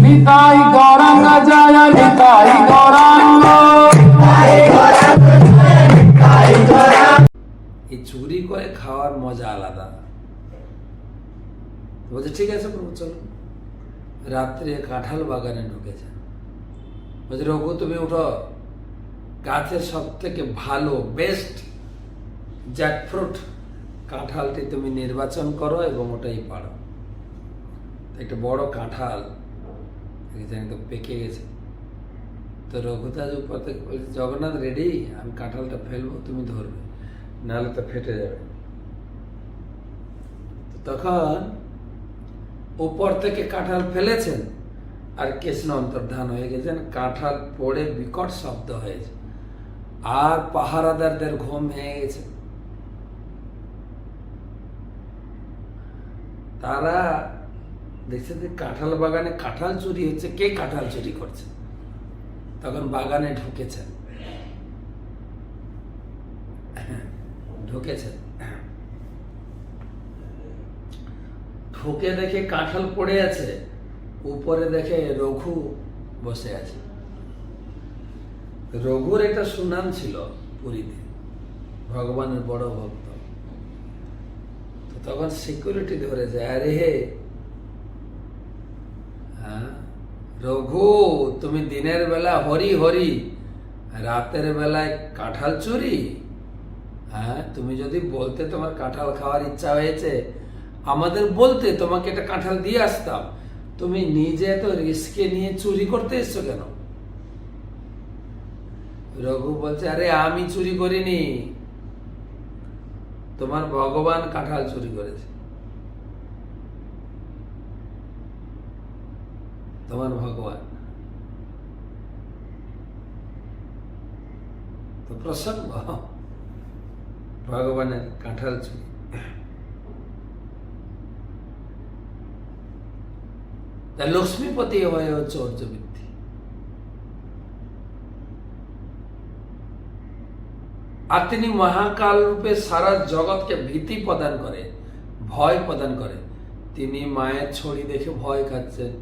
নিতাই গৌরাঙ্গ জয় নিতাই গৌরাঙ্গ। এই চুরি করে খাওয়ার মজা আলাদা। বলছে ঠিক আছে প্রভু চলো। রাত্রে কাঁঠাল বাগানে ঢুকেছে। বলছে রঘু তুমি উঠো, গাছের সব থেকে ভালো বেস্ট জ্যাকফ্রুট কাঁঠালটি তুমি নির্বাচন করো এবং ওটাই পাড়ো। একটা বড় কাঁঠাল একদম পেকে গেছে। তো রঘুদাস উপর থেকে বলছে জগন্নাথ রেডি, আমি কাঁঠালটা ফেলবো, তুমি ধরবে, নাহলে তো ফেটে যাবে। তখন উপর থেকে কাঁঠাল ফেলেছেন আর কৃষ্ণ অন্তর্ধান হয়ে গেছেন। কাঁঠাল পড়ে বিকট শব্দ হয়েছে আর পাহারাদারদের ঘুম ভেঙে গেছে। তারা দেখছে যে কাঁঠাল বাগানে কাঁঠাল চুরি হচ্ছে, কে কাঁঠাল চুরি করছে। তখন বাগানে ঢুকেছেন ঢুকে দেখে কাঁঠাল পড়ে আছে, উপরে দেখে রঘু বসে আছে। রঘুর একটা সুনাম ছিল পুরীতে, ভগবানের বড় ভক্ত। তো তখন সিকিউরিটি ধরে যায়, আরে হে রঘু, তুমি দিনের বেলা হরি হরি, রাতের বেলায় কাঁঠাল চুরি। হ্যাঁ, তুমি যদি বলতে তোমার কাঁঠাল খাওয়ার ইচ্ছা হয়েছে, আমাদের বলতে তোমাকে একটা কাঁঠাল দিয়ে আসতাম। তুমি নিজে এত রিস্কে নিয়ে চুরি করতে এসছো কেন? রঘু বলছে আরে আমি চুরি করিনি, তোমার ভগবান কাঁঠাল চুরি করেছে। তোমার ভগবান তো প্রসঙ্গ ভগবানের কাঁঠাল চুরি। তা লক্ষ্মীপতি হয়ে হচ্ছে অর্জবৃদ্ধি। আর তিনি মহাকাল রূপে সারা জগৎকে ভীতি প্রদান করে, ভয় প্রদান করে। তিনি মায়ের ছড়ি দেখে ভয় খাচ্ছেন।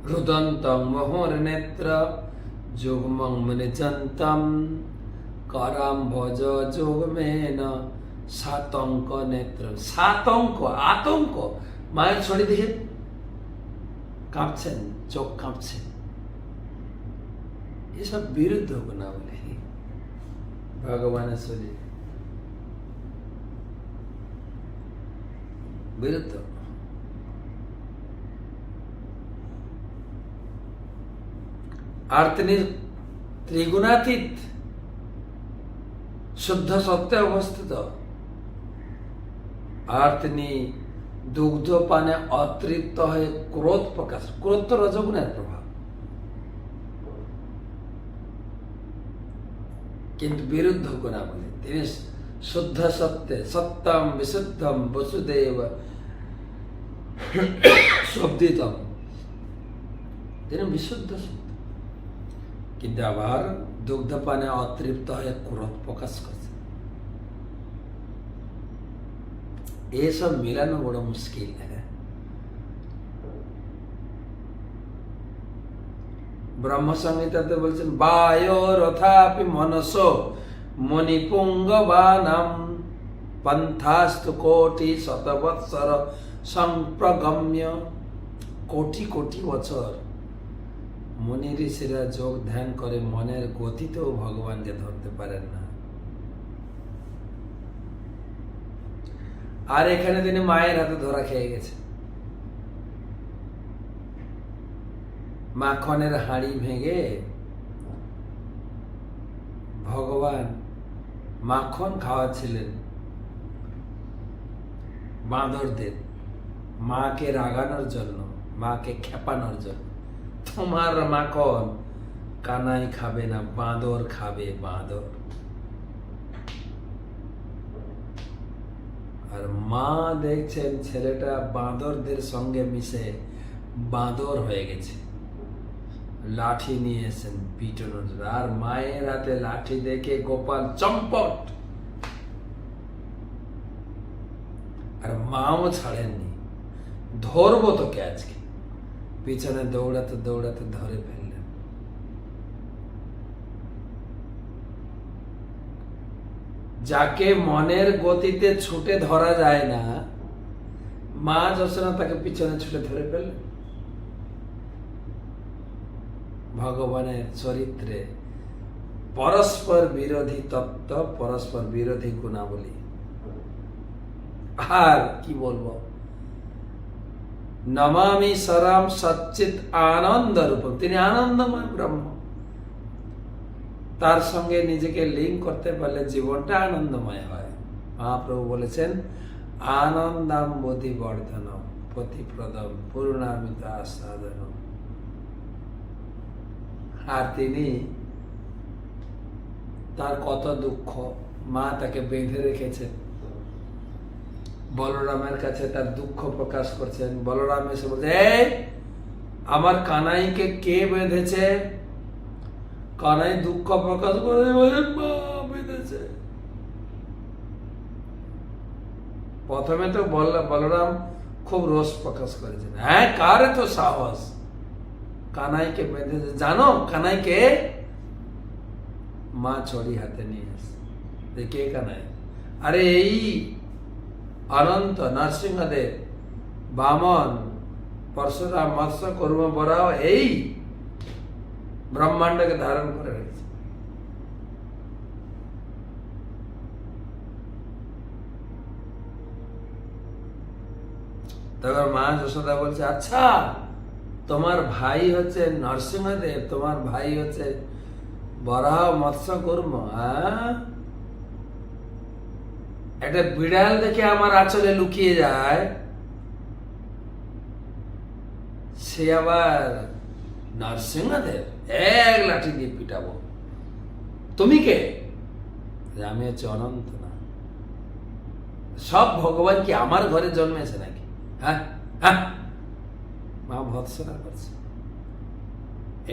রুদন্তং মোহর নেত্র যোগমং মনিচন্তম করাম ভজ যোগমেন সাতঙ্ক নেত্র। সাতঙ্ক, আতঙ্ক, মায়ের ছড়ি দেখে কাঁপছেন, চোখ কাঁপছে। এসব বিরুদ্ধ না বলে ভগবানের শরীর বিরুদ্ধ। আর তিনি ত্রিগুণাতীত, শুদ্ধ সত্ত্বে অবস্থিত। আর তিনি দুগ্ধ পানে অতৃপ্ত হয়ে ক্রোধ প্রকাশ। ক্রোধ তো রজগুণের প্রভাব, কিন্তু বিরুদ্ধ গুণা বলে। তিনি শুদ্ধ সত্ত্বে, সত্যম বিশুদ্ধম বসুদেব শব্দিতম, তিনি বিশুদ্ধ সত্য, কিন্তু আবার দুগ্ধপানে অতৃপ্ত হয়ে ক্রোধ প্রকাশ করছে। এসব মিলানো বড় মুশকিল। ব্রহ্ম সংহিতাতে বলছেন বায়ো রথাপি মনস মণিপুঙ্গবানাম পন্থাস্তু কোটি শতবৎসর সম্প্রগম্য। কোটি কোটি বছর মনি ঋষিরা যোগ ধ্যান করে মনের গতিতেও ভগবানকে ধরতে পারেন না। আর এখানে তিনি মায়ের হাতে ধরা খেয়ে গেছে। মাখনের হাঁড়ি ভেঙে ভগবান মাখন খাওয়াচ্ছিলেন বাঁদরদের, মাকে রাগানোর জন্য, মাকে খেপানোর জন্য। তোমার মাখন কানাই খাবে না, বাঁদর খাবে, বাঁদর। আর মা দেখছেন ছেলেটা বাঁদরদের সঙ্গে মিশে বাঁদর হয়ে গেছে। লাঠি নিয়ে এসেন পিটানোর জন্য। আর মায়ের হাতে লাঠি দেখে গোপাল চম্পট। আর মাও ছাড়েননি, ধরবো তোকে আজকে। পিছনে দৌড়াতে দৌড়াতে ধরে ফেললেন। যাকে মনের গতিতে ছুটে ধরা যায় না, মা যশোদা তাকে পিছনে ছুটে ধরে ফেললেন। ভগবানের চরিত্রে পরস্পর বিরোধী তত্ত্ব, পরস্পর বিরোধী গুণাবলী। আর কি বলবো, নমামি সরম সচ্চিত আনন্দ রূপ, তিনি আনন্দময় ব্রহ্ম। তার সঙ্গে নিজেকে লিঙ্ক করতে পারলে জীবনটা আনন্দময় হয়। মহাপ্রভু বলেছেন, আনন্দাম্বুধি বর্ধনম পতিপ্রদম পূর্ণামিত আস্বাদনম। আর তিনি, তার কত দুঃখ, মা তাকে বেঁধে রেখেছেন। বলরামের কাছে তার দুঃখ প্রকাশ করছেন। বলরাম এসে বলছে, এই আমার কানাইকে কে বেঁধেছে? কানাই দুঃখ প্রকাশ করে মা বেঁধেছে। প্রথমে তো বলরাম খুব রোষ প্রকাশ করেছেন, হ্যাঁ কার এত সাহস কানাইকে বেঁধেছে? জানো কানাইকে? মা ছড়ি হাতে নিয়ে এসে, কে কানাই? আরে এই অনন্ত নরসিংহদেব, বামন, পরশুরাম, মৎস্য, কুর্ম, বরাহ, এই ব্রহ্মাণ্ডকে ধারণ করে রেখেছে। তখন মা যশোদা বলছে, আচ্ছা তোমার ভাই হচ্ছে নরসিংহদেব, তোমার ভাই হচ্ছে বরাহ, মৎস্য, কুর্ম, একটা বিড়াল দেখে আমার আঁচলে লুকিয়ে যায়, সে আবার নরসিংহদেব? এক লাঠি দিয়ে পিটাবো। তুমি কে? আমি হচ্ছে অনন্ত না। সব ভগবান কি আমার ঘরে জন্মেছে নাকি? হ্যাঁ হ্যাঁ, মা ভৎসনা করছে।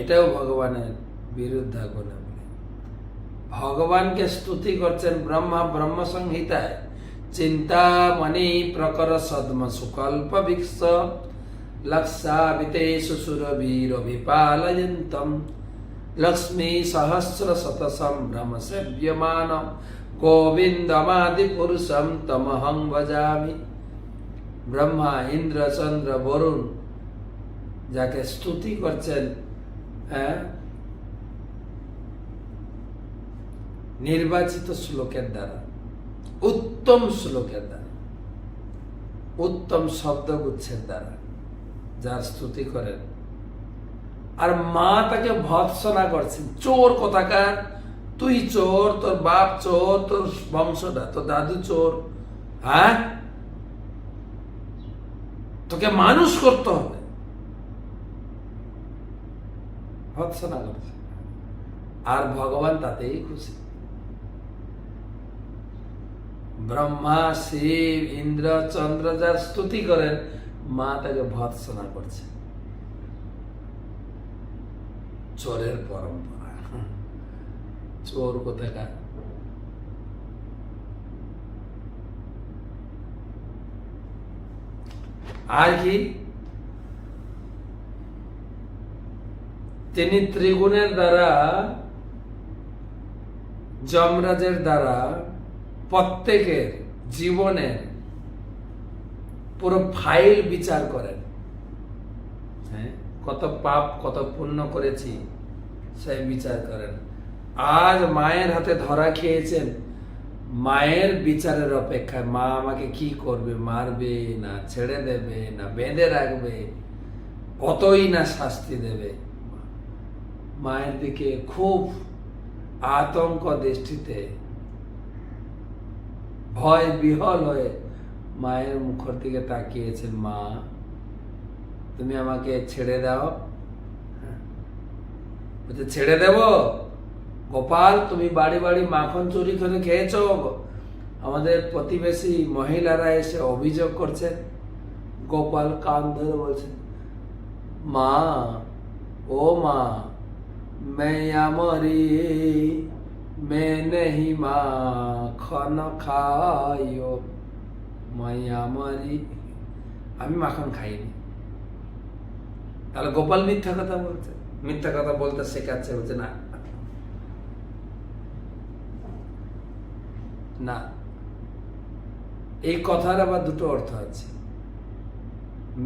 এটাও ভগবানের বিরুদ্ধে গুণা বলে। ভগবানকে স্তুতি করছেন ব্রহ্মা ব্রহ্ম সংহিতায়, চিন্তামণি প্রকর সদ্ম সুকল্প বিক্ষ লক্ষাবিতেষু সুরবীর বিপালয়ন্তম লক্ষ্মী সহস্র শত সম্ভ্রম সেব্যমান গোবিন্দমাদি পুরুষম তমহং ভজামি। ব্রহ্মা, ইন্দ্র, চন্দ্র, বরুণ যাকে স্তুতি করছেন নির্বাচিত শ্লোকের দ্বারা, উত্তম শ্লোকের দ্বারা, উত্তম শব্দগুচ্ছের দ্বারা যার স্তুতি করেন, আর মা তাকে ভৎসনা করছেন, চোর কোথাকার, তুই চোর, তোর বাপ চোর, তোর বংশটা, তোর দাদু চোর, হ্যাঁ তোকে মানুষ করতে হবে, ভৎসনা করছে। আর ভগবান তাতেই খুশি। ব্রহ্মা, শিব, ইন্দ্র, চন্দ্র যার স্তুতি করেন, মা তাকে ভৎসনা করছে। চোরের পরম্পরা, চোর কোথাকার। আর কি, তিনি ত্রিগুণের দ্বারা, যমরাজের দ্বারা প্রত্যেকের জীবনের পুরো ফাইল বিচার করেন। হ্যাঁ, কত পাপ কত পুণ্য করেছি সেই বিচার করেন। আজ মায়ের হাতে ধরা খেয়েছেন, মায়ের বিচারের অপেক্ষায় মা আমাকে কি করবে, মারবে না ছেড়ে দেবে না বেঁধে রাখবে, কতই না শাস্তি দেবে। মায়ের দিকে খুব আতঙ্ক দৃষ্টিতে, ভয় বিহল হয়ে মায়ের মুখের দিকে তাকিয়েছেন, মা তুমি আমাকে ছেড়ে দাও। ছেড়ে দেব? গোপাল তুমি বাড়ি বাড়ি মাখন চুরি করে খেয়েছ, আমাদের প্রতিবেশী মহিলারা এসে অভিযোগ করছে। গোপাল কান ধরে বলছে, মা ও মা मैं नहीं माखन खायो। মাইয়া আমারই, আমি মাখন খাইনি। তাহলে গোপাল মিথ্যা কথা বলছে, মিথ্যা কথা বলতে শেখাচ্ছে, বলছে না না। এই কথার আবার দুটো অর্থ আছে।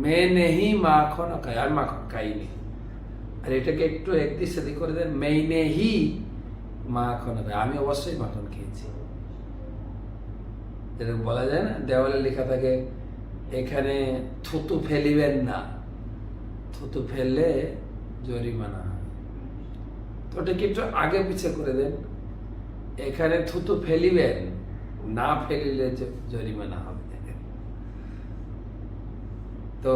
মেয়ে নেহি মাখন খাই, আমি মাখন খাইনি। আর এটাকে একটু একদিক সেদিক করে দেন, মেয়ে নেহি মাখন খাই, আমি অবশ্যই মাখন খেয়েছি। যেটা বলা যায় না, দেওয়ালে লেখা থাকে এখানে থুতু ফেলিবেন না, থুতু ফেললে জরিমানা হয়। তো ওটাকে একটু আগে পিছে করে দেন, এখানে থুতু ফেলিবেন, না ফেলিলে জরিমানা হবে। তো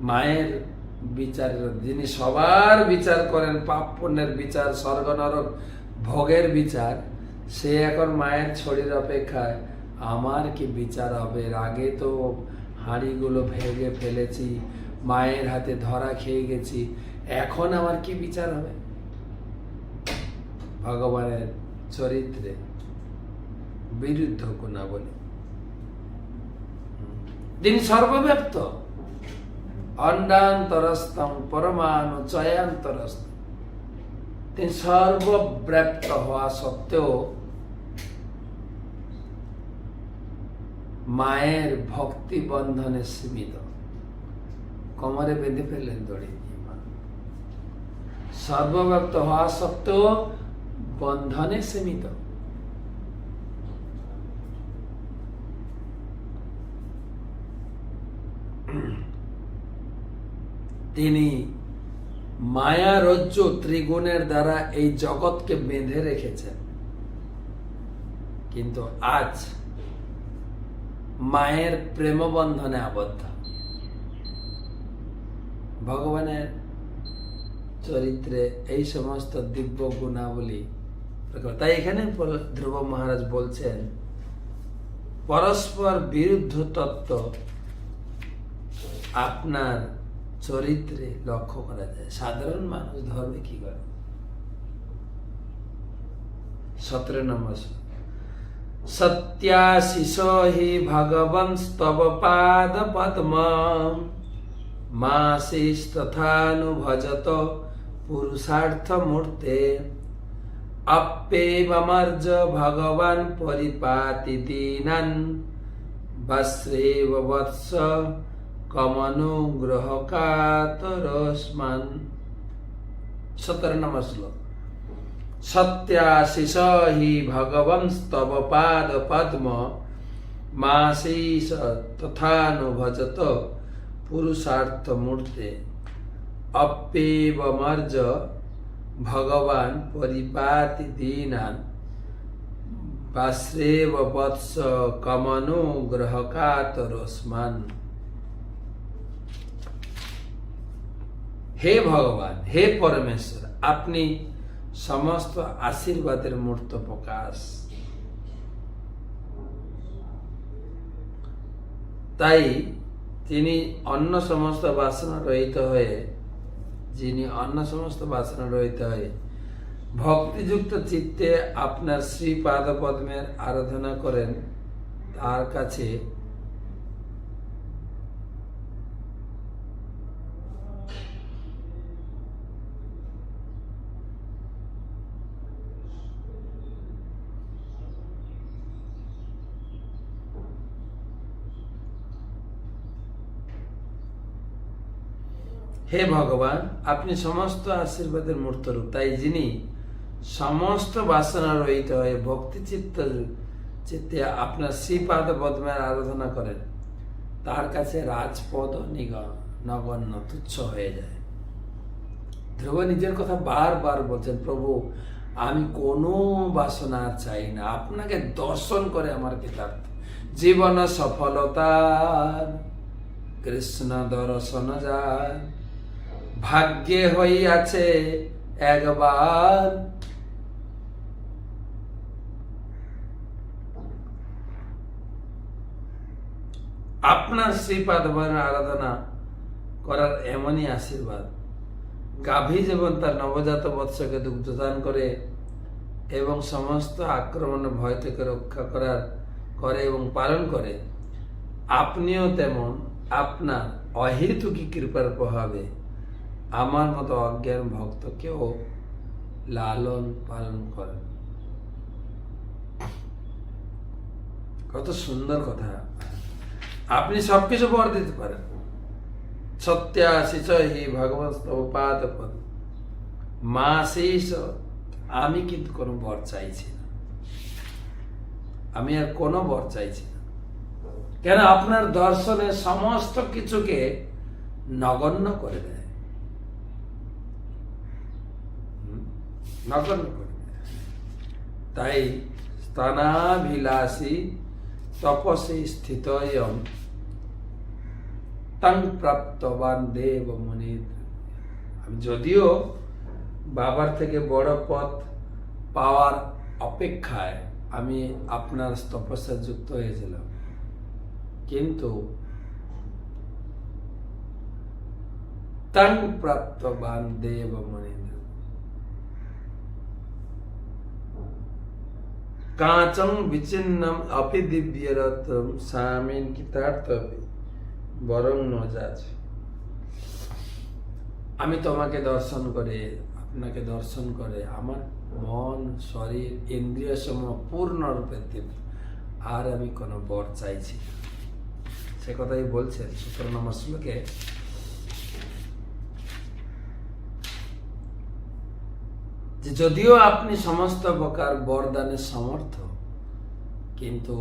মায়ের বিচার, যিনি সবার বিচার করেন, পাপ পুণ্যের বিচার, স্বর্গ নরক ভোগের বিচার, সে এখন মায়ের ছড়ির অপেক্ষায় আমার কি বিচার হবে? আগে তো হাঁড়িগুলো ভেঙে ফেলেছি, মায়ের হাতে ধরা খেয়ে গেছি, এখন আমার কি বিচার হবে? ভগবানের চরিত্রে বিরুদ্ধ গুণাবলী। তিনি সর্বব্যাপ্ত, অন্ডান্তরস্তম পরমাণু চয়ান্তরস্তম। তিনি সর্বব্যাপ্ত হওয়া সত্ত্বেও মায়ের ভক্তি বন্ধনে সীমিত। কোমরে বেঁধে ফেললেন দড়ি দিয়ে মা। সর্বব্যাপ্ত হওয়া সত্ত্বেও বন্ধনে সীমিত। তিনি মায়া রজ্জু ত্রিগুণের দ্বারা এই জগৎকে বেঁধে রেখেছেন, কিন্তু আজ মায়ের প্রেম বন্ধনে আবদ্ধ। ভগবানের চরিত্রে এই সমস্ত দিব্য গুণাবলী। তাই এখানে ধ্রুব মহারাজ বলছেন, পরস্পর বিরুদ্ধ তত্ত্ব আপনার চরিত্রে লক্ষ্য করা যায়। সাধারণ মানুষ ধর্মে কি করে? 17 নম্বর, সত্যাশিষো হি ভগবন স্তব পাদ পদ্ম মাসিস তথানুভজত পুরুষার্থ মূর্তে অপ্যেবমর্জ ভগবান পরিপাতি দীনান বস্রেব বৎস কমনুগ্রহ কাতরস্মান। 17 নম্বর শ্লোক। সত্যাশিষ হি ভগবন স্তব পাদ পদ্ম মাসিস তথানুভজত পুরুষার্থ মূর্তে অপ্যেবমর্জ ভগবান পরিপাতি দীনান বাশ্রেব বৎস কমনুগ্রহ কাতরস্মান। হে ভগবান, হে পরমেশ্বর, আপনি সমস্ত আশীর্বাদের মূর্ত প্রকাশ। তাই তিনি অন্য সমস্ত বাসনা রহিত হয়ে, যিনি অন্য সমস্ত বাসনা রহিত হয়ে ভক্তিযুক্ত চিত্তে আপনার শ্রীপাদ পদ্মের আরাধনা করেন, তার কাছে হে ভগবান, আপনি সমস্ত আশীর্বাদের মূর্ত রূপ। তাই যিনি সমস্ত বাসনা রহিত হয়ে ভক্তি চিত্তে আপনার শ্রীপাদ পদ্মের আরাধনা করেন, তার কাছে রাজপদ নগণ্য তুচ্ছ হয়ে যায়। ধ্রুব নিজের কথা বারবার বলছেন, প্রভু আমি কোনো বাসনা চাই না, আপনাকে দর্শন করে আমার কৃতার্থ। জীবন সফলতার কৃষ্ণ দর্শন যায়, ভাগ্যে হইয়াছে একবার। আপনার শ্রীপাদ আরাধনা করার এমনই আশীর্বাদ। গাভী যেমন তার নবজাত বৎসকে দুগ্ধদান করে এবং সমস্ত আক্রমণ ভয় থেকে রক্ষা করার করে এবং পালন করে, আপনিও তেমন আপনার অহেতুকী কৃপার প্রভাবে আমার মতো অজ্ঞান ভক্তকেও লালন পালন করেন। কত সুন্দর কথা। আপনি সবকিছু বর দিতে পারেন। সত্যাশিষ হি ভগবত পাদ পদ মা শেষ। আমি কিন্তু কোনো বর চাইছি না, আমি আর কোনো বর চাইছি না। কেন? আপনার দর্শনে সমস্ত কিছুকে নগণ্য করে দেয়, নগণ্য করে দেয়। তাই স্থানাভিলাষী তপসে স্থিত তং প্রাপ্তবান দেব মুনি। আমি যদিও বাবার থেকে বড় পথ পাওয়ার অপেক্ষায় আমি আপনার তপস্যা যুক্ত হয়েছিলাম, কিন্তু তং প্রাপ্তবান দেব মুনি কাঁচং বিচ্ছিন্নম অপি দিব্যরত্নম স্বামীন কৃতার্থপি বরং নজাজ। আমি তোমাকে দর্শন করে, আপনাকে দর্শন করে আমার মন, শরীর, ইন্দ্রিয় সমূহ পূর্ণরূপে তৃপ্ত, আর আমি কোনো বর চাইছি না। সে কথাই বলছেন 17 নম্বর শ্লোকে। যে যদিও আপনি সমস্ত প্রকার বরদানের সমর্থ, কিন্তু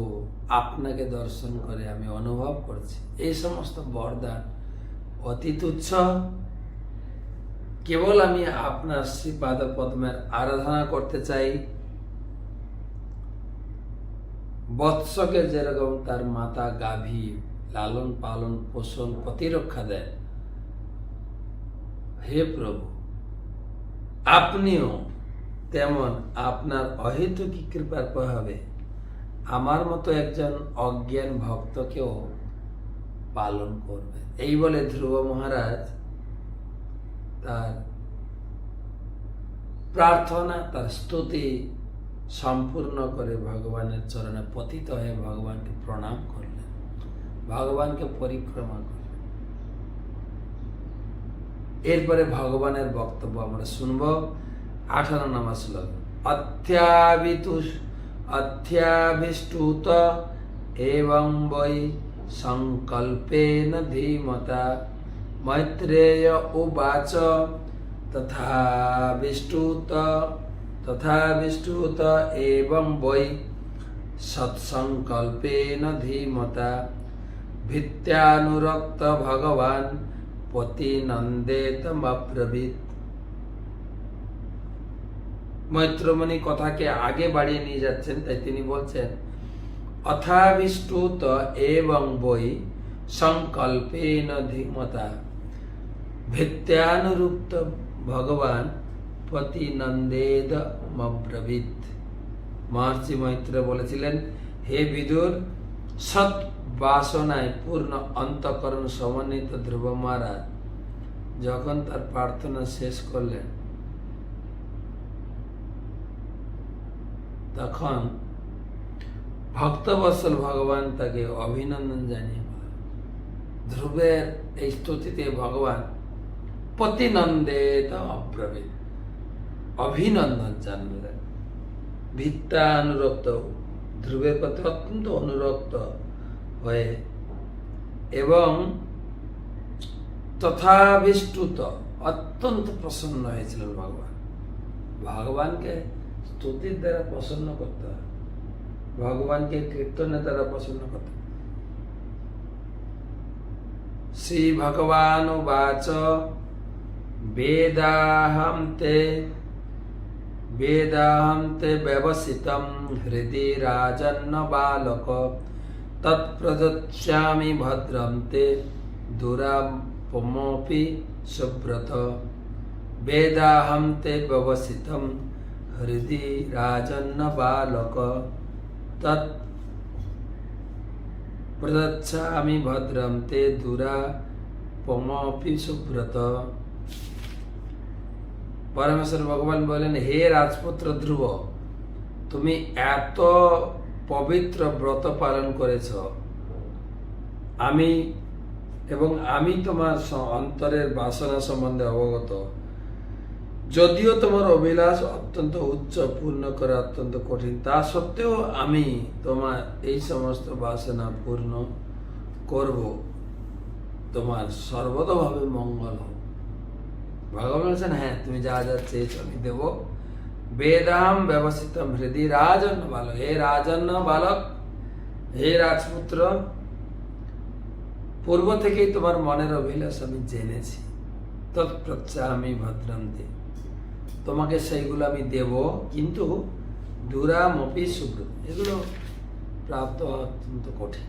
আপনাকে দর্শন করে আমি অনুভব করছি এই সমস্ত বরদান অতি তুচ্ছ। কেবল আমি আপনার শ্রীপাদ পদ্মের আরাধনা করতে চাই। বৎসকে যেরকম তার মাতা গাভী লালন পালন পোষণ প্রতিরক্ষা দেয়, হে প্রভু আপনিও তেমন আপনার অহেতুকী কৃপার প্রভাবে আমার মতো একজন অজ্ঞান ভক্তকেও পালন করবে। এই বলে ধ্রুব মহারাজ তার প্রার্থনা, তার স্তুতি সম্পূর্ণ করে ভগবানের চরণে পতিত হয়ে ভগবানকে প্রণাম করলেন, ভগবানকে পরিক্রমা করলেন। এরপরে ভগবানের বক্তব্য আমরা শুনব। 18 নম্বর শ্লোক। অধ্যাবিষ্টুত এবং বৈ সংকল্পেন ধীমতা মৈত্রেয় উবাচ তথাবিষ্টুত এবং বৈ সৎসংকল্পেন ধীমতা ভিত্যানুরক্ত ভগবান পতিনন্দেতমব্রবীৎ। মৈত্রমণি কথাকে আগে বাড়িয়ে নিয়ে যাচ্ছেন, তাই তিনি বলছেন অথাবিষ্টুত এবং বৈ সংকল্পেন ধীমতা ভিত্যানুরক্ত ভগবান পতিনন্দেতমব্রবীৎ। মহর্ষি মৈত্র বলেছিলেন, হে বিদুর, সৎ বাসনায় পূর্ণ অন্তঃকরণ সমন্বিত ধ্রুব মহারাজ যখন তার প্রার্থনা শেষ করলেন, তখন ভক্তবৎসল ভগবান তাকে অভিনন্দন জানিয়ে বলেন। ধ্রুবের এই স্তুতিতে ভগবান পতিনন্দেত অব্রবীৎ অভিনন্দন জানালেন। ভিত্তানুরক্ত, ধ্রুবের প্রতি অত্যন্ত অনুরক্ত হয়ে এবং তথাবিষ্টুত অত্যন্ত প্রসন্ন হয়েছিলেন ভগবান। ভগবানকে স্তুতির দ্বারা প্রসন্ন করতে হয়, ভগবানকে কীর্তনের দ্বারা প্রসন্ন করতে হয়। শ্রী ভগবান উবাচ বেদাহম তে ব্যবসিতম হৃদি রাজন্ন বালক তৎপ্রদস্যামি ভদ্রম তে দুরাপমপি সুব্রত। বেদাহম তে ব্যবসিতম হৃদি রাজন্ন বালক তৎপ্রদস্যামি ভদ্রম তে দুরাপমপি সুব্রত। পরমেশ্বর ভগবান বলেন, হে রাজপুত্র ধ্রুব, তুমি এত পবিত্র ব্রত পালন করেছ, আমি তোমার অন্তরের বাসনা সম্বন্ধে অবগত। যদিও তোমার অভিলাষ অত্যন্ত উচ্চ, পূর্ণ করা অত্যন্ত কঠিন, তা সত্ত্বেও আমি তোমার এই সমস্ত বাসনা পূর্ণ করব, তোমার সর্বতভাবে মঙ্গল হোক। ভগবান বলছেন, হ্যাঁ তুমি যা যা চেয়েছ আমি দেব। বেদাম ব্যবস্থিতম হৃদি রাজন্য বালক, হে রাজন্য বালক, হে রাজপুত্র, পূর্ব থেকেই তোমার মনের অভিলাষ আমি জেনেছি। তৎপ্রচ্ছামি ভদ্রান্তে, তোমাকে সেইগুলো আমি দেব, কিন্তু দুরামপি সুব্রত, এগুলো প্রাপ্ত হওয়া অত্যন্ত কঠিন।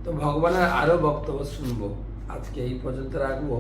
তো ভগবানের আরো বক্তব্য শুনবো, আজকে এই পর্যন্ত রাখবো।